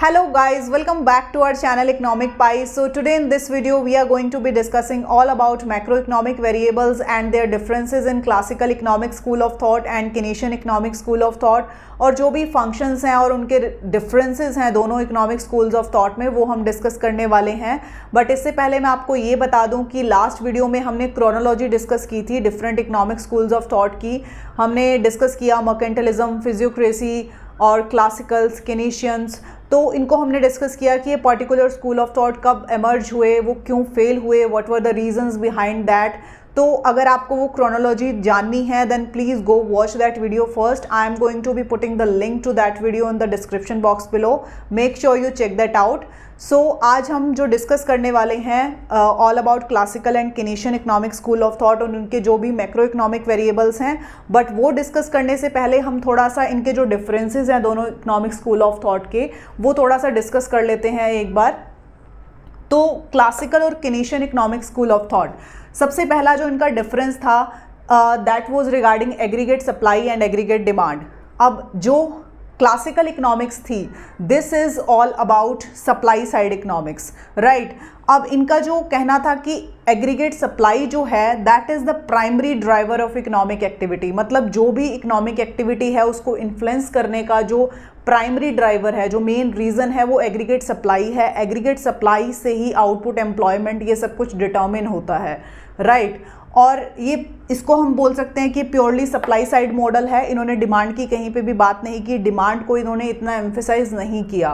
Hello guys, welcome back to our channel Economic Pie. So today in this video we are going to be discussing all about macroeconomic variables and their differences in classical economic school of thought and Keynesian economic school of thought और जो भी functions हैं और उनके differences हैं दोनों economic schools of thought में वो हम डिस्कस करने वाले हैं। बट इससे पहले मैं आपको ये बता दूं कि लास्ट वीडियो में हमने क्रोनोलॉजी डिस्कस की थी different economic schools of thought की। हमने डिस्कस किया मर्केंटलिज्म, फिजियोक्रेसी और क्लासिकल्स, केनीशियंस। तो इनको हमने डिस्कस किया कि ये पर्टिकुलर स्कूल ऑफ थॉट कब एमर्ज हुए, वो क्यों फेल हुए, what were the reasons behind that. तो अगर आपको वो क्रोनोलॉजी जाननी है then please go watch that video first. I am going to be putting the link to that video in the description box below. Make sure you check that out. So आज हम जो डिस्कस करने वाले हैं all about classical and केनीशियन economic school of thought और उनके जो भी मैक्रो इकोनॉमिक वेरिएबल्स हैं। बट वो डिस्कस करने से पहले हम थोड़ा सा इनके जो डिफरेंसेस हैं दोनों इकोनॉमिक स्कूल ऑफ थॉट के वो थोड़ा सा डिस्कस कर लेते हैं एक बार। तो क्लासिकल और केनीशियन इकोनॉमिक स्कूल ऑफ थॉट, सबसे पहला जो इनका डिफरेंस था that was regarding aggregate supply and aggregate demand. अब जो क्लासिकल इकोनॉमिक्स थी this is all about supply side economics, right. अब इनका जो कहना था कि एग्रीगेट सप्लाई जो है that is the primary driver of economic activity, मतलब जो भी इकोनॉमिक एक्टिविटी है उसको इन्फ्लुएंस करने का जो प्राइमरी ड्राइवर है, जो मेन रीज़न है वो एग्रीगेट सप्लाई है। एग्रीगेट सप्लाई से ही आउटपुट, एम्प्लॉयमेंट, ये सब कुछ डिटर्मिन होता है, राइट। और ये इसको हम बोल सकते हैं कि प्योरली सप्लाई साइड मॉडल है। इन्होंने डिमांड की कहीं पे भी बात नहीं की, डिमांड को इन्होंने इतना एम्फेसाइज नहीं किया,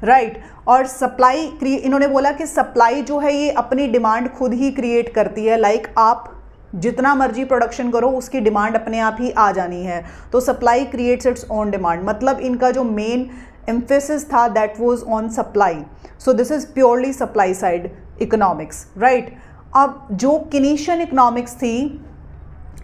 राइट। और सप्लाई इन्होंने बोला कि सप्लाई जो है ये अपनी डिमांड खुद ही क्रिएट करती है। लाइक आप जितना मर्जी प्रोडक्शन करो उसकी डिमांड अपने आप ही आ जानी है। तो supply creates its own demand, मतलब इनका जो मेन एम्फेसिस था that was on supply. So this is purely supply side economics, right. अब जो केनीशियन इकोनॉमिक्स थी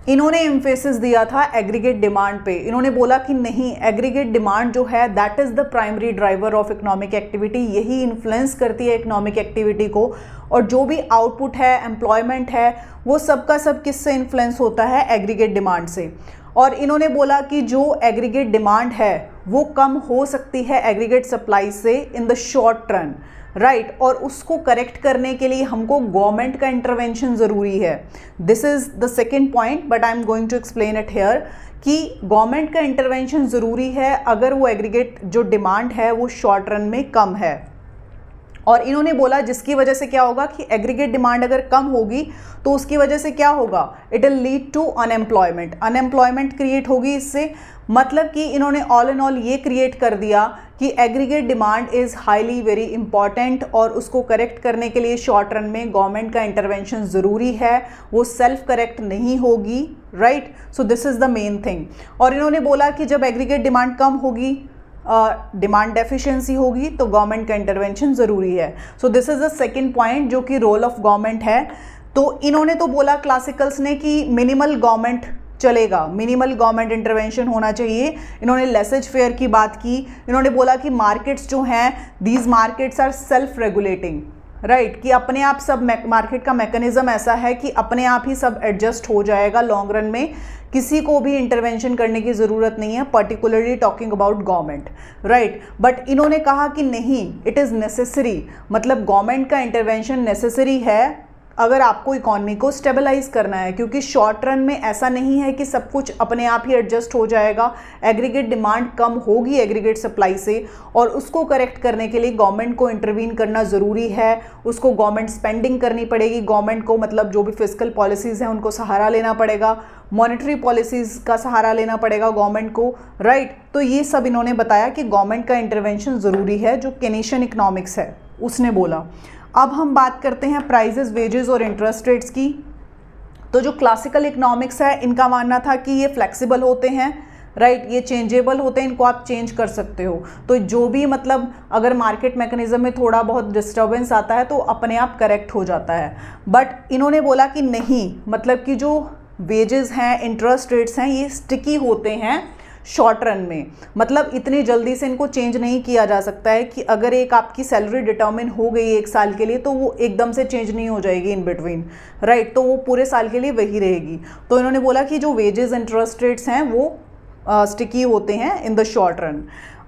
इन्होंने एम्फेसिस दिया था एग्रीगेट डिमांड पे। इन्होंने बोला कि नहीं, एग्रीगेट डिमांड जो है that is the primary driver of economic activity, यही इन्फ्लुएंस करती है इकोनॉमिक एक्टिविटी को। और जो भी आउटपुट है, एम्प्लॉयमेंट है, वो सब का सब किससे इन्फ्लुएंस होता है, एग्रीगेट डिमांड से। और इन्होंने बोला कि जो एग्रीगेट डिमांड है वो कम हो सकती है एग्रीगेट सप्लाई से in the short run, right. और उसको करेक्ट करने के लिए हमको गवर्नमेंट का इंटरवेंशन ज़रूरी है। This is the second point but I am going to explain it here कि गवर्नमेंट का इंटरवेंशन ज़रूरी है अगर वो एग्रीगेट जो डिमांड है वो शॉर्ट रन में कम है। और इन्होंने बोला जिसकी वजह से क्या होगा कि एग्रीगेट डिमांड अगर कम होगी तो उसकी वजह से क्या होगा, it will lead to unemployment. Unemployment create होगी इससे, मतलब कि इन्होंने ऑल इन ऑल ये क्रिएट कर दिया कि aggregate demand is highly very important और उसको करेक्ट करने के लिए शॉर्ट रन में गवर्नमेंट का इंटरवेंशन ज़रूरी है, वो सेल्फ करेक्ट नहीं होगी, right. So this is the main thing. और इन्होंने बोला कि जब एग्रीगेट डिमांड कम होगी, डिमांड डेफिशिएंसी होगी, तो गवर्नमेंट का इंटरवेंशन ज़रूरी है। सो this is the second point जो कि रोल ऑफ गवर्नमेंट है। तो इन्होंने तो बोला क्लासिकल्स ने कि मिनिमल गवर्नमेंट चलेगा, मिनिमल गवर्नमेंट इंटरवेंशन होना चाहिए। इन्होंने लेसेज फेयर की बात की। इन्होंने बोला कि मार्केट्स जो हैं these markets are self regulating, right, कि अपने आप सब मार्केट का मैकेनिज्म ऐसा है कि अपने आप ही सब एडजस्ट हो जाएगा लॉन्ग रन में, किसी को भी इंटरवेंशन करने की ज़रूरत नहीं है, particularly talking about government, right. But इन्होंने कहा कि नहीं, इट इज़ नेसेसरी, मतलब गवर्नमेंट का इंटरवेंशन नेसेसरी है अगर आपको इकॉनमी को स्टेबलाइज करना है, क्योंकि शॉर्ट रन में ऐसा नहीं है कि सब कुछ अपने आप ही एडजस्ट हो जाएगा। एग्रीगेट डिमांड कम होगी एग्रीगेट सप्लाई से और उसको करेक्ट करने के लिए गवर्नमेंट को इंटरवीन करना ज़रूरी है। उसको गवर्नमेंट स्पेंडिंग करनी पड़ेगी, गवर्नमेंट को मतलब जो भी फिजिकल पॉलिसीज़ हैं उनको सहारा लेना पड़ेगा, मॉनेटरी पॉलिसीज़ का सहारा लेना पड़ेगा गवर्नमेंट को, राइट। तो ये सब इन्होंने बताया कि गवर्नमेंट का इंटरवेंशन ज़रूरी है, जो केनीशियन इकोनॉमिक्स है उसने बोला। अब हम बात करते हैं प्राइजेस, वेजेस और इंटरेस्ट रेट्स की। तो जो क्लासिकल इकोनॉमिक्स है इनका मानना था कि ये फ्लेक्सिबल होते हैं, राइट, ये चेंजेबल होते हैं, इनको आप चेंज कर सकते हो। तो जो भी मतलब अगर मार्केट मैकेनिज्म में थोड़ा बहुत डिस्टर्बेंस आता है तो अपने आप करेक्ट हो जाता है। बट इन्होंने बोला कि नहीं, मतलब कि जो वेजेस हैं, इंटरेस्ट रेट्स हैं, ये स्टिकी होते हैं शॉर्ट रन में, मतलब इतनी जल्दी से इनको चेंज नहीं किया जा सकता है कि अगर एक आपकी सैलरी डिटर्मिन हो गई एक साल के लिए तो वो एकदम से चेंज नहीं हो जाएगी इन बिटवीन, राइट, तो वो पूरे साल के लिए वही रहेगी। तो इन्होंने बोला कि जो वेजेस इंटरेस्ट रेट्स हैं वो स्टिकी होते हैं इन द शॉर्ट रन।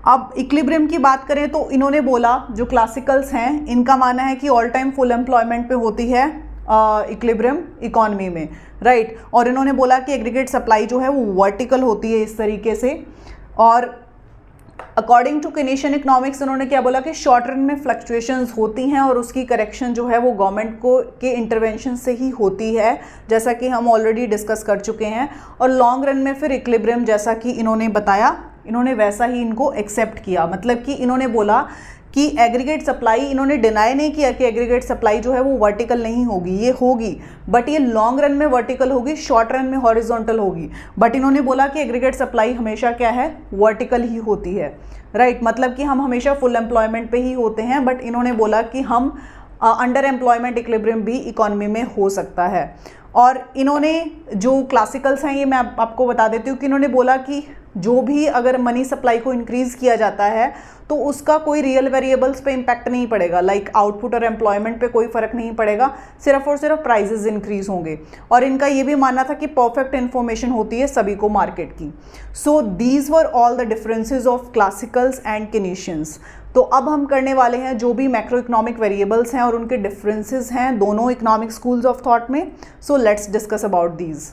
अब इक्विलिब्रियम की बात करें तो इन्होंने बोला, जो क्लासिकल्स हैं इनका मानना है कि ऑल टाइम फुल एम्प्लॉयमेंट पे होती है इक्विलिब्रियम इकोनॉमी में, राइट। और इन्होंने बोला कि एग्रीगेट सप्लाई जो है वो वर्टिकल होती है इस तरीके से। और अकॉर्डिंग टू केनेशियन इकोनॉमिक्स उन्होंने क्या बोला कि शॉर्ट रन में फ्लक्चुएशंस होती हैं और उसकी करेक्शन जो है वो गवर्नमेंट को के इंटरवेंशन से ही होती है, जैसा कि हम ऑलरेडी डिस्कस कर चुके हैं। और लॉन्ग रन में फिर इक्विलिब्रियम, जैसा कि इन्होंने बताया, इन्होंने वैसा ही इनको एक्सेप्ट किया। मतलब कि इन्होंने बोला कि एग्रीगेट सप्लाई, इन्होंने डिनाई नहीं किया कि एग्रीगेट सप्लाई जो है वो वर्टिकल नहीं होगी, ये होगी, बट ये लॉन्ग रन में वर्टिकल होगी, शॉर्ट रन में हॉरिजॉन्टल होगी। बट इन्होंने बोला कि एग्रीगेट सप्लाई हमेशा क्या है, वर्टिकल ही होती है, राइट। मतलब कि हम हमेशा फुल एम्प्लॉयमेंट पे ही होते हैं, बट इन्होंने बोला कि हम अंडर एम्प्लॉयमेंट इक्विलिब्रियम भी इकोनॉमी में हो सकता है। और इन्होंने जो क्लासिकल्स हैं, ये मैं आपको बता देती हूँ कि इन्होंने बोला कि जो भी अगर मनी सप्लाई को इंक्रीज़ किया जाता है तो उसका कोई रियल वेरिएबल्स पे इम्पैक्ट नहीं पड़ेगा, लाइक आउटपुट और एम्प्लॉयमेंट पे कोई फ़र्क नहीं पड़ेगा, सिर्फ और सिर्फ प्राइजेज इंक्रीज होंगे। और इनका ये भी मानना था कि परफेक्ट इन्फॉर्मेशन होती है सभी को मार्केट की। So these were all the differences of classicals and Keynesians. तो अब हम करने वाले हैं जो भी मैक्रो इकोनॉमिक वेरिएबल्स हैं और उनके डिफरेंसेस हैं दोनों इकोनॉमिक स्कूल्स ऑफ थॉट में। So let's discuss about these.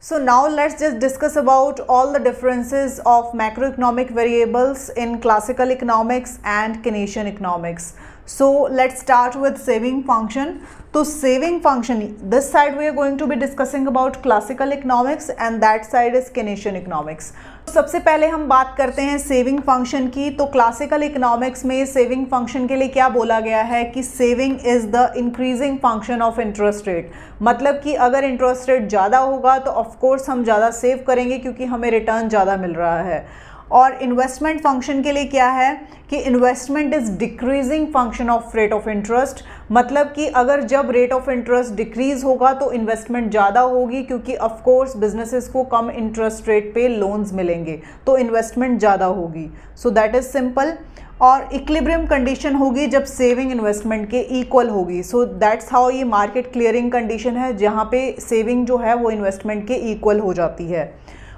So now let's just discuss about all the differences of macroeconomic variables in classical economics and Keynesian economics. So let's start with saving function. तो saving function, this side we are going to be discussing about classical economics and that side is Keynesian economics. सबसे पहले हम बात करते हैं saving function की। तो classical economics में सेविंग फंक्शन के लिए क्या बोला गया है कि saving is the increasing function of interest rate. मतलब कि अगर इंटरेस्ट रेट ज़्यादा होगा तो ऑफ कोर्स हम ज़्यादा सेव करेंगे क्योंकि हमें रिटर्न ज़्यादा मिल रहा है। और इन्वेस्टमेंट फंक्शन के लिए क्या है कि investment is decreasing function of rate of interest. मतलब कि अगर जब रेट ऑफ इंटरेस्ट डिक्रीज होगा तो इन्वेस्टमेंट ज़्यादा होगी क्योंकि ऑफ कोर्स बिजनेसेस को कम इंटरेस्ट रेट पे लोन्स मिलेंगे तो इन्वेस्टमेंट ज़्यादा होगी। सो दैट इज़ सिंपल। और इक्विलिब्रियम कंडीशन होगी जब सेविंग इन्वेस्टमेंट के इक्वल होगी। सो दैट्स हाउ ये मार्केट क्लियरिंग कंडीशन है जहाँ पे सेविंग जो है वो इन्वेस्टमेंट के इक्वल हो जाती है।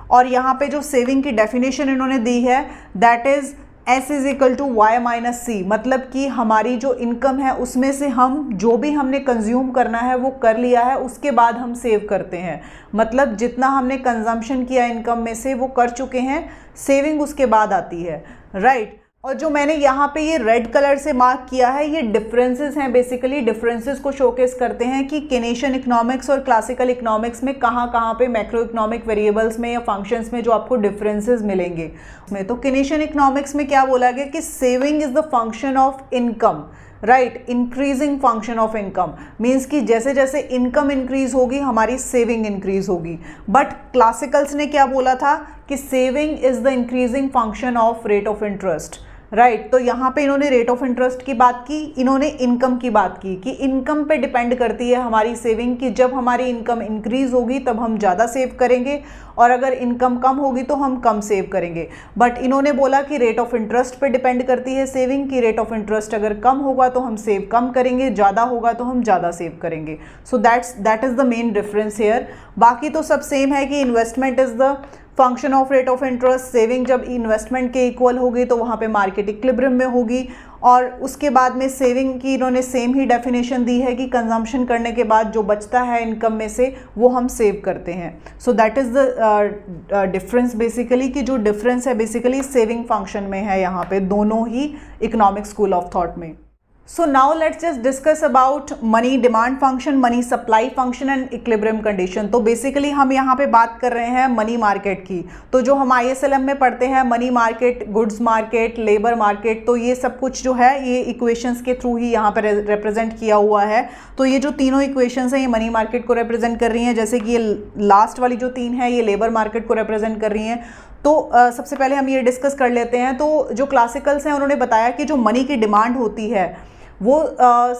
और यहाँ पे जो सेविंग की डेफिनेशन इन्होंने दी है that is S is equal to Y minus C. मतलब कि हमारी जो इनकम है उसमें से हम जो भी हमने कंज्यूम करना है वो कर लिया है, उसके बाद हम सेव करते हैं। मतलब जितना हमने कंजम्पशन किया इनकम में से वो कर चुके हैं, सेविंग उसके बाद आती है, राइट। और जो मैंने यहाँ पे ये रेड कलर से मार्क किया है ये डिफरेंसेस हैं। बेसिकली डिफरेंसेस को शोकेस करते हैं कि केनेशियन इकोनॉमिक्स और क्लासिकल इकोनॉमिक्स में कहाँ पे मैक्रो इकोनॉमिक वेरिएबल्स में या फंक्शंस में जो आपको डिफरेंसेस मिलेंगे। तो केनेशियन इकोनॉमिक्स में क्या बोला गया कि saving is the function of income, right, increasing function of income. Means कि जैसे जैसे इनकम इंक्रीज होगी हमारी सेविंग इंक्रीज होगी। बट क्लासिकल्स ने क्या बोला था कि saving is the increasing function of rate of interest, right. तो यहाँ पे इन्होंने रेट ऑफ इंटरेस्ट की बात की, इन्होंने इनकम की बात की कि इनकम पे डिपेंड करती है हमारी सेविंग कि जब हमारी इनकम इंक्रीज होगी तब हम ज़्यादा सेव करेंगे और अगर इनकम कम होगी तो हम कम सेव करेंगे। बट इन्होंने बोला कि रेट ऑफ इंटरेस्ट पे डिपेंड करती है सेविंग की रेट ऑफ इंटरेस्ट अगर कम होगा तो हम सेव कम करेंगे, ज़्यादा होगा तो हम ज़्यादा सेव करेंगे। So that is the main difference here. बाकी तो सब सेम है कि investment is the function of rate of interest. Saving जब इन्वेस्टमेंट के इक्वल होगी तो वहाँ पे मार्केट इक्विलिब्रियम में होगी। और उसके बाद में सेविंग की इन्होंने सेम ही डेफिनेशन दी है कि कंजम्पशन करने के बाद जो बचता है इनकम में से वो हम सेव करते हैं। सो that is the difference basically, कि जो डिफरेंस है बेसिकली सेविंग फंक्शन में है यहाँ पे दोनों ही इकोनॉमिक स्कूल ऑफ थॉट में। So now let's just discuss about money demand function, money supply function and equilibrium condition। तो बेसिकली हम यहाँ पे बात कर रहे हैं मनी मार्केट की। तो जो हम ISLM में पढ़ते हैं money market, goods market, labour market, तो ये सब कुछ जो है ये इक्वेशंस के थ्रू ही यहाँ पर रिप्रेजेंट किया हुआ है। तो ये जो तीनों इक्वेशंस हैं ये मनी मार्केट को रिप्रेजेंट कर रही हैं, जैसे कि ये लास्ट वाली जो तीन है ये लेबर मार्केट को रिप्रेजेंट कर रही हैं। तो सबसे पहले हम ये डिस्कस कर लेते हैं। तो जो क्लासिकल्स हैं उन्होंने बताया कि जो मनी की डिमांड होती है वो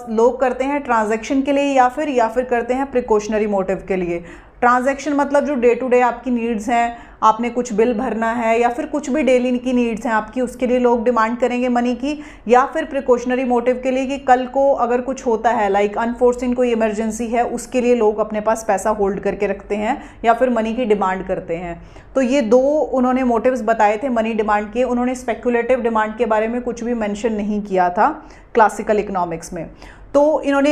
लोग करते हैं ट्रांजैक्शन के लिए या फिर करते हैं प्रिकॉशनरी मोटिव के लिए। ट्रांजैक्शन मतलब जो डे टू डे आपकी नीड्स हैं, आपने कुछ बिल भरना है या फिर कुछ भी डेली की नीड्स हैं आपकी, उसके लिए लोग डिमांड करेंगे मनी की, या फिर प्रिकॉशनरी मोटिव के लिए कि कल को अगर कुछ होता है लाइक अनफोर्सिन कोई इमरजेंसी है, उसके लिए लोग अपने पास पैसा होल्ड करके रखते हैं या फिर मनी की डिमांड करते हैं। तो ये दो उन्होंने मोटिव्स बताए थे मनी डिमांड के। उन्होंने स्पेकुलेटिव डिमांड के बारे में कुछ भी मेंशन नहीं किया था क्लासिकल इकोनॉमिक्स में। तो इन्होंने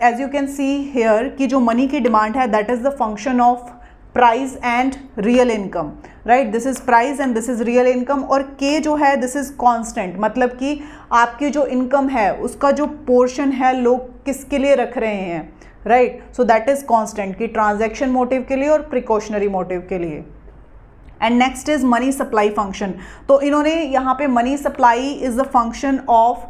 as you can see here कि जो मनी की डिमांड है that is the function of price and real income, right, this is price and this is real income. और के जो है दिस इज कांस्टेंट, मतलब कि आपकी जो इनकम है उसका जो पोर्शन है लोग किसके लिए रख रहे हैं, right, so that is constant कि ट्रांजैक्शन मोटिव के लिए और प्रिकॉशनरी मोटिव के लिए। And next is money supply function. तो इन्होंने यहाँ पे money supply is the function of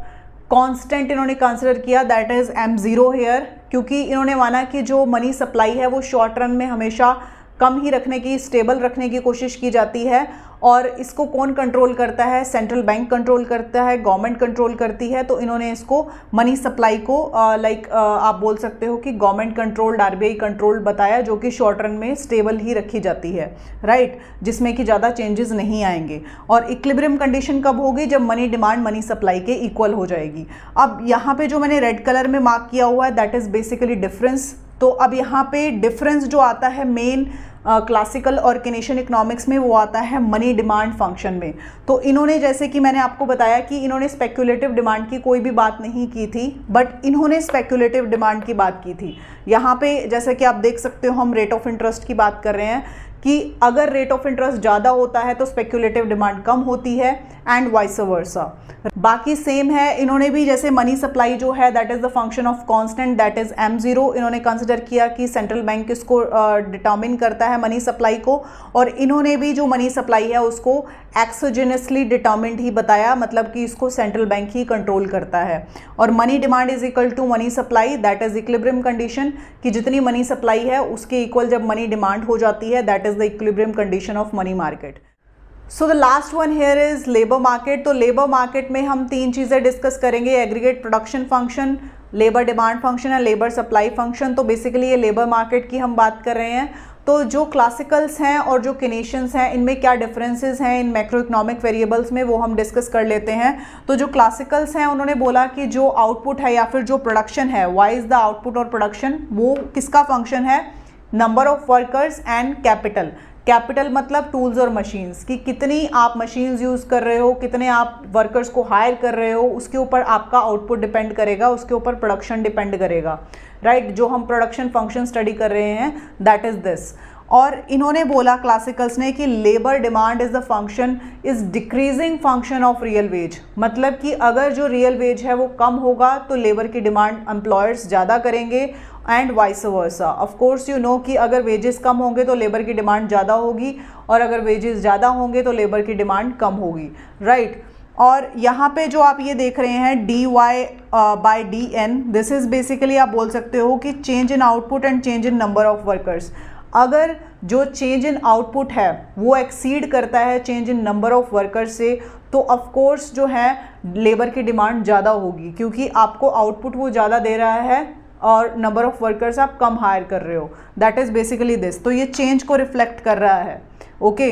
constant इन्होंने कंसिडर किया, दैट इज m0 हेयर, क्योंकि इन्होंने माना कि जो मनी सप्लाई है वो शॉर्ट रन में हमेशा कम ही रखने की, स्टेबल रखने की कोशिश की जाती है। और इसको कौन कंट्रोल करता है, सेंट्रल बैंक कंट्रोल करता है, गवर्नमेंट कंट्रोल करती है। तो इन्होंने इसको मनी सप्लाई को आप बोल सकते हो कि गवर्नमेंट कंट्रोल्ड, RBI कंट्रोल्ड बताया, जो कि शॉर्ट रन में स्टेबल ही रखी जाती है, राइट, जिसमें कि ज़्यादा चेंजेस नहीं आएंगे। और इक्विलिब्रियम कंडीशन कब होगी, जब मनी डिमांड मनी सप्लाई के इक्वल हो जाएगी। अब यहाँ पे जो मैंने रेड कलर में मार्क किया हुआ है दैट इज़ बेसिकली डिफरेंस। तो अब यहाँ पे डिफरेंस जो आता है मेन क्लासिकल और केनेशियन इकोनॉमिक्स में, वो आता है मनी डिमांड फंक्शन में। तो इन्होंने, जैसे कि मैंने आपको बताया कि इन्होंने स्पेक्युलेटिव डिमांड की कोई भी बात नहीं की थी, बट इन्होंने स्पेक्युलेटिव डिमांड की बात की थी। यहाँ पे जैसे कि आप देख सकते हो हम रेट ऑफ इंटरेस्ट की बात कर रहे हैं कि अगर रेट ऑफ इंटरेस्ट ज़्यादा होता है तो स्पेक्युलेटिव डिमांड कम होती है एंड वाइस वर्सा। बाकी सेम है, इन्होंने भी जैसे मनी सप्लाई जो है that is the function of constant, that is m0। इन्होंने कंसिडर किया कि सेंट्रल बैंक इसको डिटर्मिन करता है मनी सप्लाई को, और इन्होंने भी जो मनी सप्लाई है उसको एक्सोजेनसली डिटर्मिन्ड ही बताया, मतलब कि इसको सेंट्रल बैंक ही कंट्रोल करता है। और money demand is equal to money supply, that is equilibrium condition, कि जितनी मनी सप्लाई है उसके इक्वल जब मनी डिमांड हो जाती है that is the equilibrium condition of money market. So the last one here is labour market. तो labour market में हम तीन चीज़ें डिस्कस करेंगे, aggregate production function, labour demand function and labour supply function. तो बेसिकली ये लेबर मार्केट की हम बात कर रहे हैं। तो जो क्लासिकल्स हैं और जो केनेशियंस हैं इनमें क्या डिफरेंसेस हैं इन मैक्रो इकोनॉमिक वेरिएबल्स में, वो हम डिस्कस कर लेते हैं। तो जो क्लासिकल्स हैं उन्होंने बोला कि जो आउटपुट है या फिर जो प्रोडक्शन है, व्हाई इज द आउटपुट और प्रोडक्शन, वो किसका फंक्शन है, number of workers and capital. Capital मतलब टूल्स और मशीन्स, कि कितनी आप मशीन्स यूज़ कर रहे हो, कितने आप वर्कर्स को हायर कर रहे हो, उसके ऊपर आपका आउटपुट डिपेंड करेगा, उसके ऊपर प्रोडक्शन डिपेंड करेगा, राइट। जो हम प्रोडक्शन फंक्शन स्टडी कर रहे हैं दैट इज़ दिस। और इन्होंने बोला क्लासिकल्स ने कि labour demand is the function is decreasing function of real veg, मतलब कि अगर जो रियल वेज है वो कम होगा तो लेबर की डिमांड एम्प्लॉयर्स ज़्यादा करेंगे and vice versa. Of course you know कि अगर वेजेस कम होंगे तो लेबर की डिमांड ज़्यादा होगी, और अगर वेजेस ज़्यादा होंगे तो लेबर की डिमांड कम होगी, राइट। और यहाँ पे जो आप ये देख रहे हैं dy/dn, दिस इज़ बेसिकली आप बोल सकते हो कि change in output and change in number of workers. अगर जो चेंज इन आउटपुट है वो एक्सीड करता है change in number of workers से, तो ऑफ कोर्स जो है लेबर की डिमांड ज़्यादा होगी, क्योंकि आपको आउटपुट वो ज़्यादा दे रहा है और नंबर ऑफ वर्कर्स आप कम हायर कर रहे हो, दैट इज़ बेसिकली दिस। तो ये चेंज को रिफ्लेक्ट कर रहा है, okay.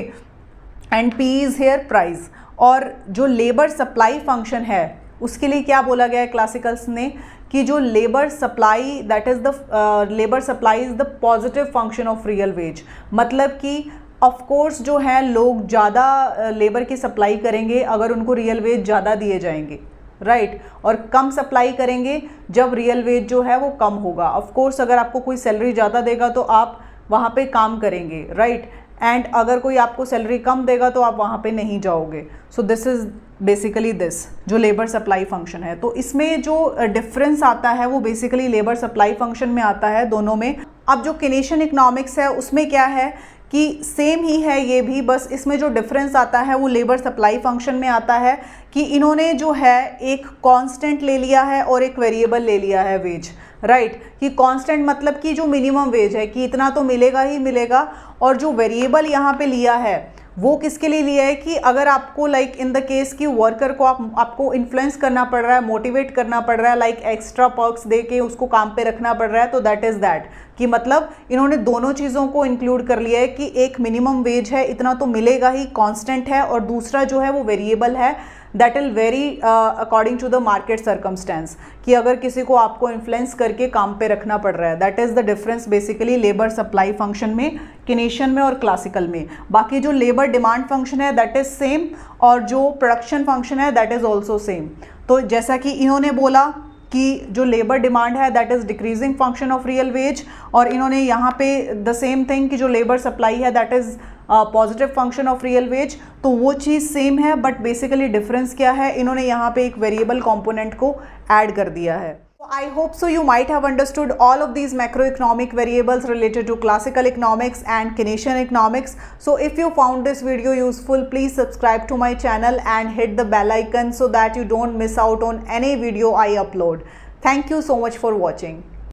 And P is here price. और जो लेबर सप्लाई फंक्शन है उसके लिए क्या बोला गया है क्लासिकल्स ने, कि जो labour supply that is the labour supply is the positive function of real veg, मतलब कि ऑफ कोर्स जो है लोग ज़्यादा लेबर की सप्लाई करेंगे अगर उनको रियल वेज ज़्यादा दिए जाएंगे, राइट, और कम सप्लाई करेंगे जब रियल वेज जो है वो कम होगा। ऑफ कोर्स अगर आपको कोई सैलरी ज़्यादा देगा तो आप वहाँ पे काम करेंगे, राइट, एंड अगर कोई आपको सैलरी कम देगा तो आप वहाँ पे नहीं जाओगे। सो दिस इज़ बेसिकली दिस जो लेबर सप्लाई फंक्शन है। तो इसमें जो डिफरेंस आता है वो बेसिकली लेबर सप्लाई फंक्शन में आता है दोनों में। अब जो केनेशियन इकोनॉमिक्स है उसमें क्या है कि सेम ही है ये भी, बस इसमें जो डिफरेंस आता है वो लेबर सप्लाई फंक्शन में आता है कि इन्होंने जो है एक कांस्टेंट ले लिया है और एक वेरिएबल ले लिया है वेज, राइट, कि कांस्टेंट मतलब कि जो मिनिमम वेज है कि इतना तो मिलेगा ही मिलेगा, और जो वेरिएबल यहाँ पे लिया है वो किसके लिए लिया है कि अगर आपको लाइक इन द केस कि वर्कर को आपको इन्फ्लुएंस करना पड़ रहा है, मोटिवेट करना पड़ रहा है, लाइक एक्स्ट्रा पर्क्स दे के उसको काम पे रखना पड़ रहा है, तो दैट इज़ दैट कि मतलब इन्होंने दोनों चीज़ों को इंक्लूड कर लिया है कि एक मिनिमम वेज है, इतना तो मिलेगा ही, कांस्टेंट है, और दूसरा जो है वो वेरिएबल है, that will vary according to the market circumstances, कि अगर किसी को आपको इन्फ्लुएंस करके काम पे रखना पड़ रहा है। That is the difference basically labour supply function में, किनेशियन में और क्लासिकल में। बाकी जो लेबर डिमांड फंक्शन है दैट इज़ सेम, और जो प्रोडक्शन फंक्शन है दैट इज़ ऑल्सो सेम। तो जैसा कि इन्होंने बोला कि जो लेबर डिमांड है that is decreasing function of real veg, और इन्होंने यहाँ पे द सेम थिंग कि जो लेबर सप्लाई है that is positive function of real veg. तो वो चीज़ सेम है, बट बेसिकली डिफरेंस क्या है, इन्होंने यहाँ पे एक वेरिएबल कंपोनेंट को ऐड कर दिया है। I hope so you might have understood all of these macroeconomic variables related to classical economics and Keynesian economics. So if you found this video useful, please subscribe to my channel and hit the bell icon so that you don't miss out on any video I upload. Thank you so much for watching.